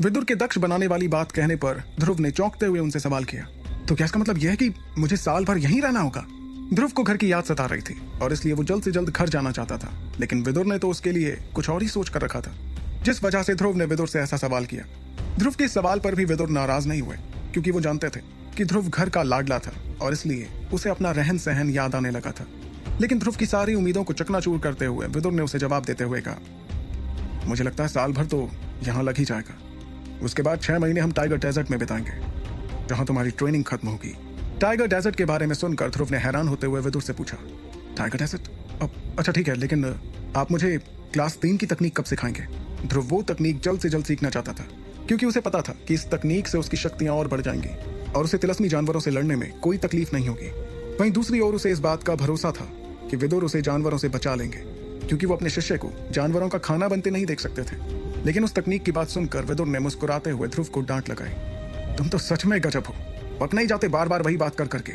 विदुर के दक्ष बनाने वाली बात कहने पर ध्रुव ने चौंकते हुए उनसे सवाल किया, तो क्या इसका मतलब यह है कि मुझे साल भर यहीं रहना होगा? ध्रुव को घर की याद सता रही थी और इसलिए वो जल्द से जल्द घर जाना चाहता था, लेकिन विदुर ने तो उसके लिए कुछ और ही सोच कर रखा था, जिस वजह से ध्रुव ने विदुर से ऐसा सवाल किया। ध्रुव के इस सवाल पर भी विदुर नाराज नहीं हुए, क्योंकि वो जानते थे कि ध्रुव घर का लाडला था और इसलिए उसे अपना रहन सहन याद आने लगा था। लेकिन ध्रुव की सारी उम्मीदों को चकनाचूर करते हुए विदुर ने उसे जवाब देते हुए कहा, मुझे लगता है साल भर तो यहाँ लग ही जाएगा। उसके बाद 6 महीने हम टाइगर डेजर्ट में बिताएंगे, जहाँ तुम्हारी ट्रेनिंग खत्म होगी। टाइगर डेजर्ट के बारे में सुनकर ध्रुव ने हैरान होते हुए विदुर से पूछा, टाइगर डेजर्ट? अच्छा ठीक है, लेकिन आप मुझे क्लास 3 की तकनीक कब सिखाएंगे? ध्रुव वो तकनीक जल्द से जल्द सीखना चाहता था, क्योंकि उसे पता था कि इस तकनीक से उसकी शक्तियां और बढ़ जाएंगी और उसे तिलस्मी जानवरों से लड़ने में कोई तकलीफ नहीं होगी। वहीं दूसरी ओर उसे इस बात का भरोसा था कि विदुर उसे जानवरों से बचा लेंगे, क्योंकि वो अपने शिष्य को जानवरों का खाना बनते नहीं देख सकते थे। लेकिन उस तकनीक की बात सुनकर विदुर ने मुस्कुराते हुए ध्रुव को डांट लगाई, तुम तो सच में गजब हो, पकना ही जाते बार बार वही बात कर करके।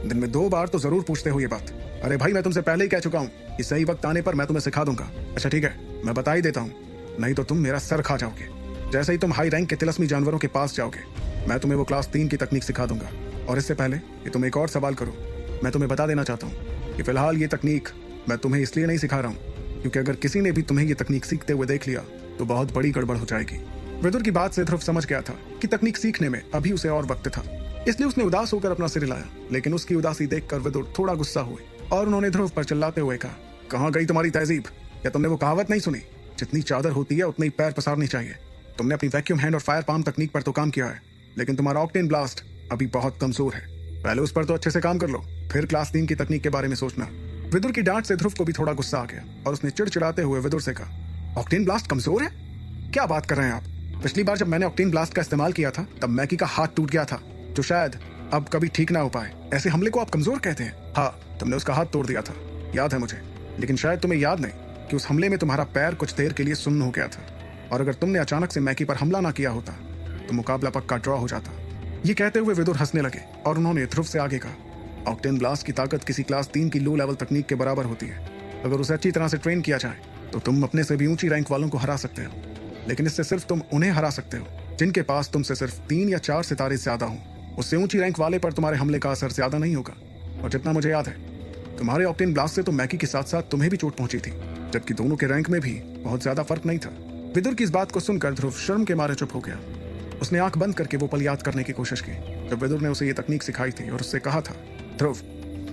दिन में 2 बार तो जरूर पूछते हो ये बात। अरे भाई, मैं तुमसे पहले ही कह चुका हूँ कि सही वक्त आने पर मैं तुम्हें सिखा दूंगा। अच्छा ठीक है, मैं बता ही देता हूँ, नहीं तो तुम मेरा सर खा जाओगे। जैसे ही तुम हाई रैंक के तिलस्मी जानवरों के पास जाओगे, मैं तुम्हें वो क्लास 3 की तकनीक सिखा दूंगा। और इससे पहले कि तुम एक और सवाल करो, मैं तुम्हें बता देना चाहता हूँ कि फिलहाल ये तकनीक मैं तुम्हें इसलिए नहीं सिखा रहा हूँ, क्योंकि अगर किसी ने भी तुम्हें ये तकनीक सीखते हुए देख लिया तो बहुत बड़ी गड़बड़ हो जाएगी। विदुर की बात से ध्रुव समझ गया था कि तकनीक सीखने में अभी उसे और वक्त था, इसलिए उसने उदास होकर अपना सिर हिलाया। लेकिन उसकी उदासी देखकर विदुर थोड़ा गुस्सा हुए और उन्होंने ध्रुव पर चिल्लाते हुए कहा, कहाँ गई तुम्हारी तहजीब? क्या तुमने वो कहावत नहीं सुनी, जितनी चादर होती है उतनी पैर पसारनी चाहिए? तुमने अपनी वैक्यूम हैंड और फायर पाम तकनीक पर तो काम किया है, लेकिन तुम्हारा ऑक्टेन ब्लास्ट अभी बहुत कमजोर है। पहले उस पर तो अच्छे से काम कर लो, फिर क्लास 3 की तकनीक के बारे में सोचना। विदुर की डांट से ध्रुव को भी थोड़ा गुस्सा आ गया और उसने चिड़चिड़ाते हुए विदुर से कहा, ऑक्टेन ब्लास्ट कमजोर है? क्या बात कर रहे हैं आप? पिछली बार जब मैंने ऑक्टेन ब्लास्ट का इस्तेमाल किया था तब मैकी का हाथ टूट गया था, जो शायद अब कभी ठीक ना हो पाए। ऐसे हमले को आप कमजोर कहते हैं? हाँ, तुमने उसका हाथ तोड़ दिया था, याद है मुझे। लेकिन शायद तुम्हें याद नहीं कि उस हमले में तुम्हारा पैर कुछ देर के लिए सुन्न हो गया था, और अगर तुमने अचानक से मैकी पर हमला ना किया होता तो मुकाबला पक्का ड्रॉ हो जाता। ये कहते हुए विदुर हंसने लगे और उन्होंने ध्रुव से आगे कहा, ऑक्टेन ब्लास्ट की ताकत किसी क्लास 3 की लो लेवल तकनीक के बराबर होती है। अगर उसे अच्छी तरह से ट्रेन किया जाए तो तुम अपने से भी ऊंची रैंक वालों को हरा सकते हो, लेकिन इससे सिर्फ तुम उन्हें हरा सकते हो जिनके पास तुमसे सिर्फ 3 या 4 सितारे ज्यादा हों। उससे ऊंची रैंक वाले पर तुम्हारे हमले का असर ज्यादा नहीं होगा। और जितना मुझे याद है, तुम्हारे ऑक्टेन ब्लास्ट से तो मैकी के साथ साथ तुम्हें भी चोट पहुंची थी, जबकि दोनों के रैंक में भी बहुत ज्यादा फर्क नहीं था। विदुर की इस बात को सुनकर ध्रुव शर्म के मारे चुप हो गया। उसने आंख बंद करके वो पल याद करने की कोशिश की जब विदुर ने उसे ये तकनीक सिखाई थी और उससे कहा था, ध्रुव,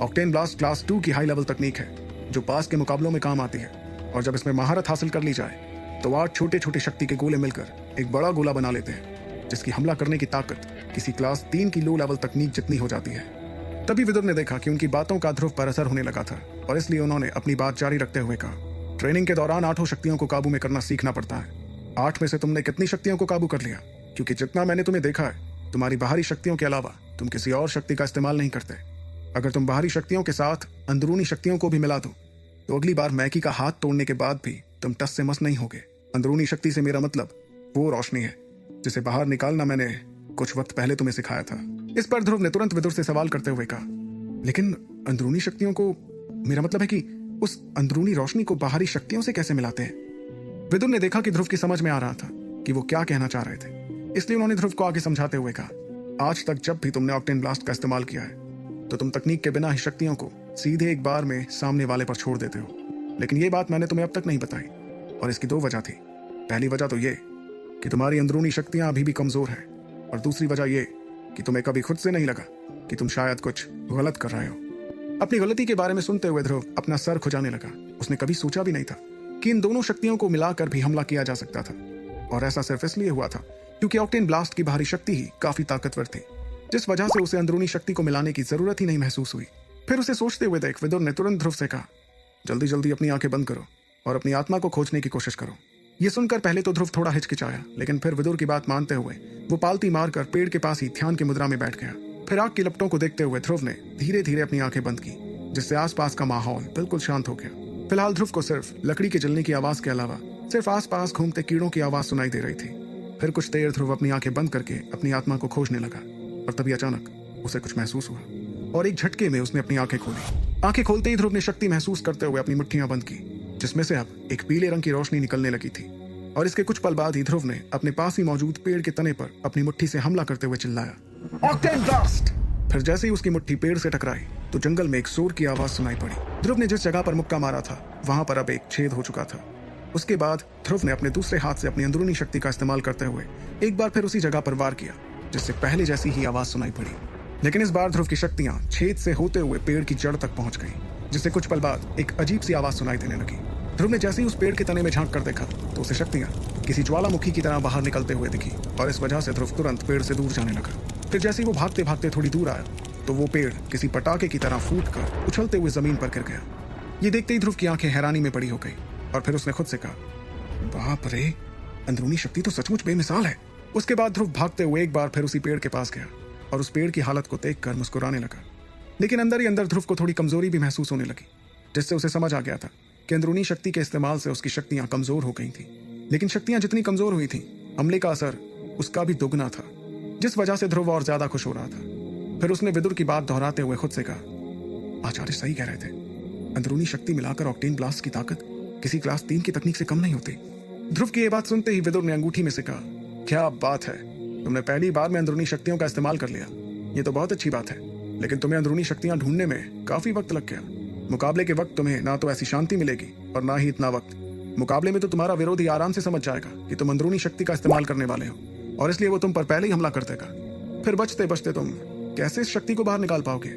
ऑक्टेन ब्लास्ट क्लास 2 की हाई लेवल तकनीक है जो पास के मुकाबलों में काम आती है, और जब इसमें महारत हासिल कर ली जाए तो 8 छोटे छोटे शक्ति के गोले मिलकर एक बड़ा गोला बना लेते हैं, जिसकी हमला करने की ताकत किसी क्लास 3 की लो लेवल तकनीक जितनी हो जाती है। तभी विदुर ने देखा कि उनकी बातों का ध्रुव पर असर होने लगा था, और इसलिए उन्होंने अपनी बात जारी रखते हुए कहा, ट्रेनिंग के दौरान 8 शक्तियों को काबू में करना सीखना पड़ता है। 8 में से तुमने कितनी शक्तियों को काबू कर लिया? क्योंकि जितना मैंने तुम्हें देखा है, तुम्हारी बाहरी शक्तियों के अलावा तुम किसी और शक्ति का इस्तेमाल नहीं करते। अगर तुम बाहरी शक्तियों के साथ अंदरूनी शक्तियों को भी मिला दो तो अगली बार मैकी का हाथ तोड़ने के बाद भी तुम टस से मस नहीं होगे। अंदरूनी शक्ति से मेरा मतलब वो रोशनी है जिसे बाहर निकालना मैंने कुछ वक्त पहले तुम्हें सिखाया था। इस पर ध्रुव ने तुरंत विदुर से सवाल करते हुए कहा, लेकिन अंदरूनी शक्तियों को, मेरा मतलब है कि उस अंदरूनी रोशनी को बाहरी शक्तियों से कैसे मिलाते हैं? विदुर ने देखा कि ध्रुव की समझ में आ रहा था कि वो क्या कहना चाह रहे थे, इसलिए उन्होंने ध्रुव को आगे समझाते हुए कहा, आज तक जब भी तुमने ऑक्टेन ब्लास्ट का इस्तेमाल किया है तो तुम तकनीक के बिना ही शक्तियों को सीधे एक बार में सामने वाले पर छोड़ देते हो। लेकिन ये बात मैंने तुम्हें अब तक नहीं बताई, और इसकी 2 वजह थी। पहली वजह तो ये कि तुम्हारी अंदरूनी शक्तियां अभी भी कमजोर हैं, और दूसरी वजह ये कि तुम्हें कभी खुद से नहीं लगा कि तुम शायद कुछ गलत कर रहे हो। अपनी गलती के बारे में सुनते हुए ध्रुव अपना सर खुजाने लगा। उसने कभी सोचा भी नहीं था कि इन दोनों शक्तियों को मिलाकर भी हमला किया जा सकता था, और ऐसा सिर्फ इसलिए हुआ था क्योंकि ऑक्टेन ब्लास्ट की बाहरी शक्ति ही काफी ताकतवर थी, जिस वजह से उसे अंदरूनी शक्ति को मिलाने की जरूरत ही नहीं महसूस हुई। फिर उसे सोचते हुए देख विदुर ने तुरंत ध्रुव से कहा, जल्दी जल्दी अपनी आंखें बंद करो और अपनी आत्मा को खोजने की कोशिश करो। ये सुनकर पहले तो ध्रुव थोड़ा हिचकिचाया, लेकिन फिर विदुर की बात मानते हुए वो पालती मारकर पेड़ के पास ही ध्यान की मुद्रा में बैठ गया। फिर आग की लपटों को देखते हुए ध्रुव ने धीरे धीरे अपनी आंखें बंद की, जिससे आसपास का माहौल बिल्कुल शांत हो गया। फिलहाल ध्रुव को सिर्फ लकड़ी के जलने की आवाज के अलावा सिर्फ आसपास घूमते कीड़ों की आवाज सुनाई दे रही थी। फिर कुछ देर ध्रुव अपनी आंखें बंद करके अपनी आत्मा को खोजने लगा, और तभी अचानक उसे कुछ महसूस हुआ और एक झटके में उसने अपनी आंखें खोली। आंखें खोलते ही ध्रुव ने शक्ति महसूस करते हुए अपनी मुट्ठियां बंद की, जिसमें से अब एक पीले रंग की रोशनी निकलने लगी थी। और इसके कुछ पल बाद ही ध्रुव ने अपने पास ही मौजूद पेड़ के तने पर अपनी मुट्ठी से हमला करते हुए चिल्लाया, ऑक्टेन ब्लास्ट! फिर जैसे ही उसकी मुट्ठी पेड़ से टकराई तो जंगल में एक शोर की आवाज सुनाई पड़ी। ध्रुव ने जिस जगह पर मुक्का मारा था वहां पर अब एक छेद हो चुका था। उसके बाद ध्रुव ने अपने दूसरे हाथ से अपनी अंदरूनी शक्ति का इस्तेमाल करते हुए एक बार फिर उसी जगह पर वार किया जिससे पहले जैसी ही आवाज सुनाई पड़ी, लेकिन इस बार ध्रुव की शक्तियां छेद से होते हुए पेड़ की जड़ तक पहुंच गई, जिससे कुछ पल बाद एक अजीब सी आवाज सुनाई देने लगी। ध्रुव ने जैसे ही उस पेड़ के तने में झांक कर देखा तो उसे शक्तियां किसी ज्वालामुखी की तरह बाहर निकलते हुए दिखी और इस वजह से ध्रुव तुरंत पेड़ से दूर जाने लगा। फिर जैसे ही वो भागते भागते थोड़ी दूर आया तो वो पेड़ किसी पटाखे की तरह फूटकर उछलते हुए जमीन पर गिर गया। ये देखते ही ध्रुव की आंखें हैरानी में बड़ी हो गई और फिर उसने खुद से कहा, बाप रे, अंदरूनी शक्ति तो सचमुच बेमिसाल है। उसके बाद ध्रुव भागते हुए एक बार फिर उसी पेड़ के पास गया और उस पेड़ की हालत को देखकर मुस्कुराने लगा, लेकिन अंदर ही अंदर ध्रुव को थोड़ी कमजोरी भी महसूस होने लगी, जिससे उसे समझ आ गया था कि अंदरूनी शक्ति के इस्तेमाल से उसकी शक्तियां कमजोर हो गई थी। लेकिन शक्तियां जितनी कमजोर हुई थी, हमले का असर उसका भी दुगना था, जिस वजह से ध्रुव और ज्यादा खुश हो रहा था। फिर उसने विदुर की बात दोहराते हुए खुद से कहा, आचार्य सही कह रहे थे, अंदरूनी शक्ति मिलाकर ऑक्टेन ब्लास्ट की ताकत किसी क्लास 3 की तकनीक से कम नहीं होती। ध्रुव की यह बात सुनते ही विदुर ने अंगूठी में से कहा, क्या बात है, तुमने पहली बार में अंदरूनी शक्तियों का इस्तेमाल कर लिया। ये तो बहुत अच्छी बात है, लेकिन तुम्हें अंदरूनी शक्तियां ढूंढने में काफी वक्त लग गया। मुकाबले के वक्त तुम्हें ना तो ऐसी शांति मिलेगी और ना ही इतना वक्त। मुकाबले में तो तुम्हारा विरोधी आराम से समझ जाएगा कि तुम अंदरूनी शक्ति का इस्तेमाल करने वाले हो और इसलिए वो तुम पर पहले ही हमला कर देगा। फिर बचते बचते तुम कैसे इस शक्ति को बाहर निकाल पाओगे।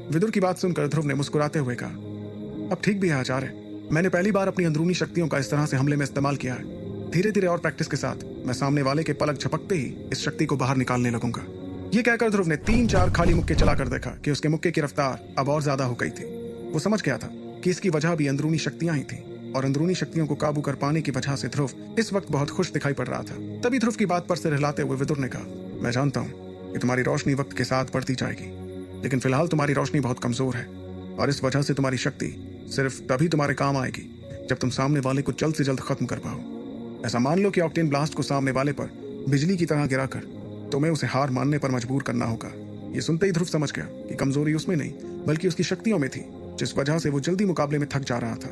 विदुर की बात सुनकर ध्रुव ने मुस्कुराते हुए कहा, अब ठीक भी है आचार्य, मैंने पहली बार अपनी अंदरूनी शक्तियों का इस तरह से हमले में इस्तेमाल किया है। धीरे धीरे और प्रैक्टिस के साथ मैं सामने वाले के पलक झपकते ही इस शक्ति को बाहर निकालने लगूंगा। ये कहकर ध्रुव ने 3-4 खाली मुक्के चलाकर देखा कि उसके मुक्के की रफ्तार अब और ज्यादा हो गई थी। वो समझ गया था कि इसकी वजह भी अंदरूनी शक्तियां ही थी और अंदरूनी शक्तियों को काबू कर पाने की वजह से ध्रुव इस वक्त बहुत खुश दिखाई पड़ रहा था। तभी ध्रुव की बात पर सिर हिलाते हुए विदुर ने कहा, मैं जानता हूँ कि तुम्हारी रोशनी वक्त के साथ बढ़ती जाएगी, लेकिन फिलहाल तुम्हारी रोशनी बहुत कमजोर है और इस वजह से तुम्हारी शक्ति सिर्फ तभी तुम्हारे काम आएगी जब तुम सामने वाले को जल्द से जल्द खत्म कर पाओ। ऐसा मान लो कि ऑक्टेन ब्लास्ट को सामने वाले पर बिजली की तरह गिराकर तुम्हें उसे हार मानने पर मजबूर करना होगा। ये सुनते ही ध्रुव समझ गया कि कमजोरी उसमें नहीं बल्कि उसकी शक्तियों में थी, जिस वजह से वो जल्दी मुकाबले में थक जा रहा था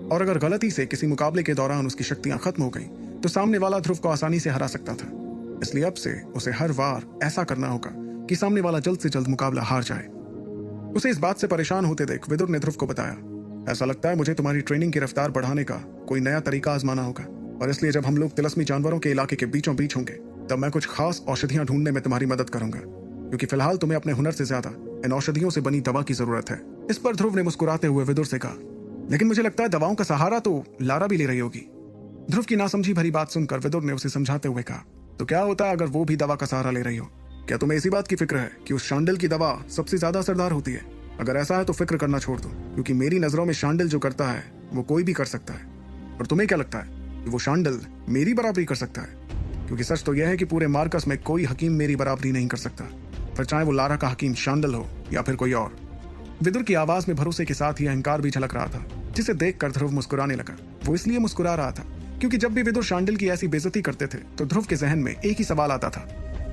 और अगर गलती से किसी मुकाबले के दौरान उसकी शक्तियां खत्म हो गई तो सामने वाला ध्रुव को आसानी से हरा सकता था। इसलिए अब से उसे हर बार ऐसा करना होगा कि सामने वाला जल्द से जल्द मुकाबला हार जाए। उसे इस बात से परेशान होते देख विदुर ने ध्रुव को बताया, ऐसा लगता है मुझे तुम्हारी ट्रेनिंग की रफ्तार बढ़ाने का कोई नया तरीका आजमाना होगा और इसलिए जब हम लोग तिलस्मी जानवरों के इलाके के बीचों बीच होंगे तब मैं कुछ खास औषधियां ढूंढने में तुम्हारी मदद करूंगा, क्योंकि फिलहाल तुम्हें अपने हुनर से ज्यादा इन औषधियों से बनी दवा की जरूरत है। इस पर ध्रुव ने मुस्कुराते हुए विदुर से कहा, लेकिन मुझे लगता है दवाओं का सहारा तो लारा भी ले रही होगी। ध्रुव की नासमझी भरी बात सुनकर विदुर ने उसे समझाते हुए कहा, तो क्या होता है अगर वो भी दवा का सहारा ले रही हो? क्या तुम्हें इसी बात की फिक्र है कि उस शांडिल की दवा सबसे ज्यादा असरदार होती है? अगर ऐसा है तो फिक्र करना छोड़ दो, क्योंकि मेरी नजरों में शांडिल जो करता है वो कोई भी कर सकता है। और तुम्हें क्या लगता है कि वो शांडिल मेरी बराबरी कर सकता है? क्योंकि सच तो यह है कि पूरे मार्कस में कोई हकीम मेरी बराबरी नहीं कर सकता, फिर चाहे वो लारा का हकीम शांडिल हो या फिर कोई और। विदुर की आवाज में भरोसे के साथ ही अहंकार भी झलक रहा था, जिसे देखकर ध्रुव मुस्कुराने लगा। वो इसलिए मुस्कुरा रहा था क्योंकि जब भी विदुर शांडिल की ऐसी बेइज्जती करते थे तो ध्रुव के जहन में एक ही सवाल आता था,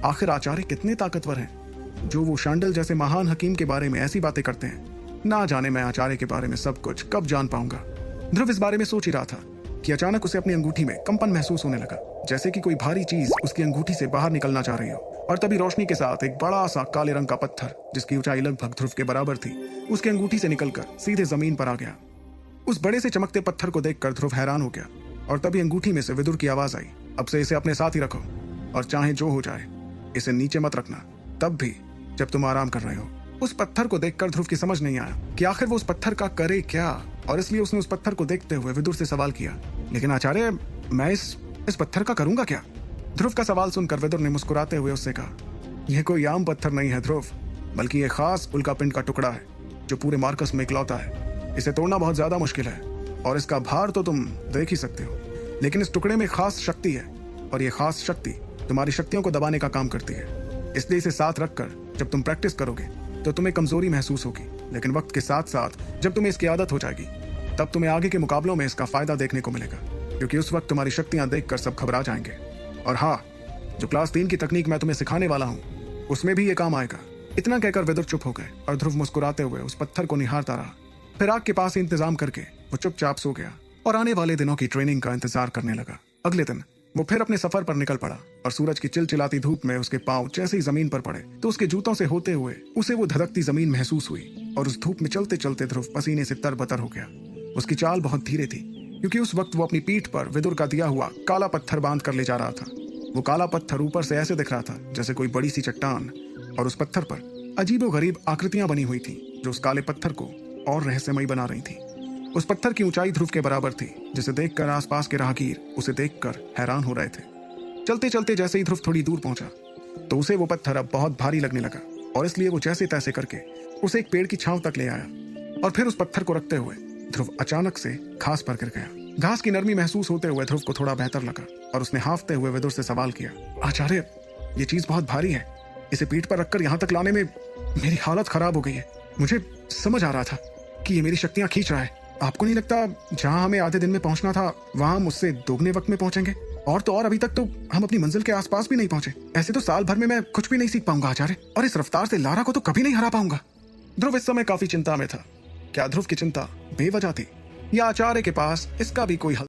आखिर आचार्य कितने ताकतवर हैं जो वो शांडिल जैसे महान हकीम के बारे में ऐसी बातें करते हैं। ना जाने मैं आचार्य के बारे में सब कुछ कब जान पाऊंगा। ध्रुव इस बारे में सोच ही रहा था कि अचानक उसे अपनी अंगूठी में कंपन महसूस होने लगा, जैसे कि कोई भारी चीज उसकी अंगूठी से बाहर निकलना चाह रही हो। और तभी रोशनी के साथ एक बड़ा सा काले रंग का पत्थर, जिसकी ऊंचाई लगभग ध्रुव के बराबर थी, उसकी अंगूठी से निकलकर सीधे जमीन पर आ गया। उस बड़े से चमकते पत्थर को देखकर ध्रुव हैरान हो गया और तभी अंगूठी में से विदुर की आवाज आई, अब से इसे अपने साथ ही रखो और चाहे जो हो जाए इसे नीचे मत रखना, तब भी जब तुम आराम कर रहे हो। उस पत्थर को देखकर ध्रुव की समझ नहीं आया कि आखिर वो उस पत्थर का करे क्या, और इसलिए उसने उस पत्थर को देखते हुए विदुर से सवाल किया, लेकिन आचार्य मैं इस पत्थर का करूंगा क्या? ध्रुव का सवाल सुनकर विदुर ने मुस्कुराते हुए उससे कहा, यह कोई आम पत्थर नहीं है ध्रुव, बल्कि यह खास उल्का पिंड का टुकड़ा है जो पूरे मार्कस में इकलौता है। इसे तोड़ना बहुत ज्यादा मुश्किल है और इसका भार तो तुम देख ही सकते हो, लेकिन इस टुकड़े में खास शक्ति है और यह खास शक्ति तुम्हारी शक्तियों को दबाने का काम करती है। इसलिए इसे साथ रखकर जब तुम प्रैक्टिस करोगे तो तुम्हें कमजोरी महसूस होगी, लेकिन वक्त के साथ साथ जब तुम्हें इसकी आदत हो जाएगी तब तुम्हें आगे के मुकाबलों में इसका फायदा देखने को मिलेगा, क्योंकि उस वक्त तुम्हारी शक्तियां देखकर सब घबरा जाएंगे। और हाँ, जो क्लास 3 की तकनीक मैं तुम्हें सिखाने वाला हूँ उसमें भी ये काम आएगा। इतना कहकर विदुर चुप हो गए और ध्रुव मुस्कुराते हुए उस पत्थर को निहारता रहा। फिर आग के पास इंतजाम करके वो चुपचाप सो गया और आने वाले दिनों की ट्रेनिंग का इंतजार करने लगा। अगले दिन वो फिर अपने सफर पर निकल पड़ा और सूरज की चिलचिलाती धूप में उसके पांव जैसे ही जमीन पर पड़े तो उसके जूतों से होते हुए उसे वो धधकती जमीन महसूस हुई और उस धूप में चलते चलते ध्रुव पसीने से तरबतर हो गया। उसकी चाल बहुत धीरे थी क्योंकि उस वक्त वो अपनी पीठ पर विदुर का दिया हुआ काला पत्थर बांध कर ले जा रहा था। वो काला पत्थर ऊपर से ऐसे दिख रहा था जैसे कोई बड़ी सी चट्टान, और उस पत्थर पर अजीबोगरीब आकृतियां बनी हुई थी जो उस काले पत्थर को और रहस्यमयी बना रही थी। उस पत्थर की ऊंचाई ध्रुव के बराबर थी, जिसे देखकर आसपास के राहगीर उसे देखकर हैरान हो रहे थे। चलते चलते जैसे ही ध्रुव थोड़ी दूर पहुंचा तो उसे वो पत्थर अब बहुत भारी लगने लगा और इसलिए वो जैसे तैसे करके उसे एक पेड़ की छांव तक ले आया और फिर उस पत्थर को रखते हुए ध्रुव अचानक से घास पर गिर गया। घास की नरमी महसूस होते हुए ध्रुव को थोड़ा बेहतर लगा और उसने हांफते हुए विदुर से सवाल किया, आचार्य, ये चीज बहुत भारी है, इसे पीठ पर रखकर यहाँ तक लाने में मेरी हालत खराब हो गई है। मुझे समझ आ रहा था कि ये मेरी शक्तियां खींच रहा है। आपको नहीं लगता जहां हमें आधे दिन में पहुंचना था वहां हम उससे दोगुने वक्त में पहुंचेंगे? और तो और अभी तक तो हम अपनी मंजिल के आसपास भी नहीं पहुंचे। ऐसे तो साल भर में मैं कुछ भी नहीं सीख पाऊंगा आचार्य, और इस रफ्तार से लारा को तो कभी नहीं हरा पाऊंगा। ध्रुव इस समय काफी चिंता में था। क्या ध्रुव की चिंता बेवजह थी या आचार्य के पास इसका भी कोई हल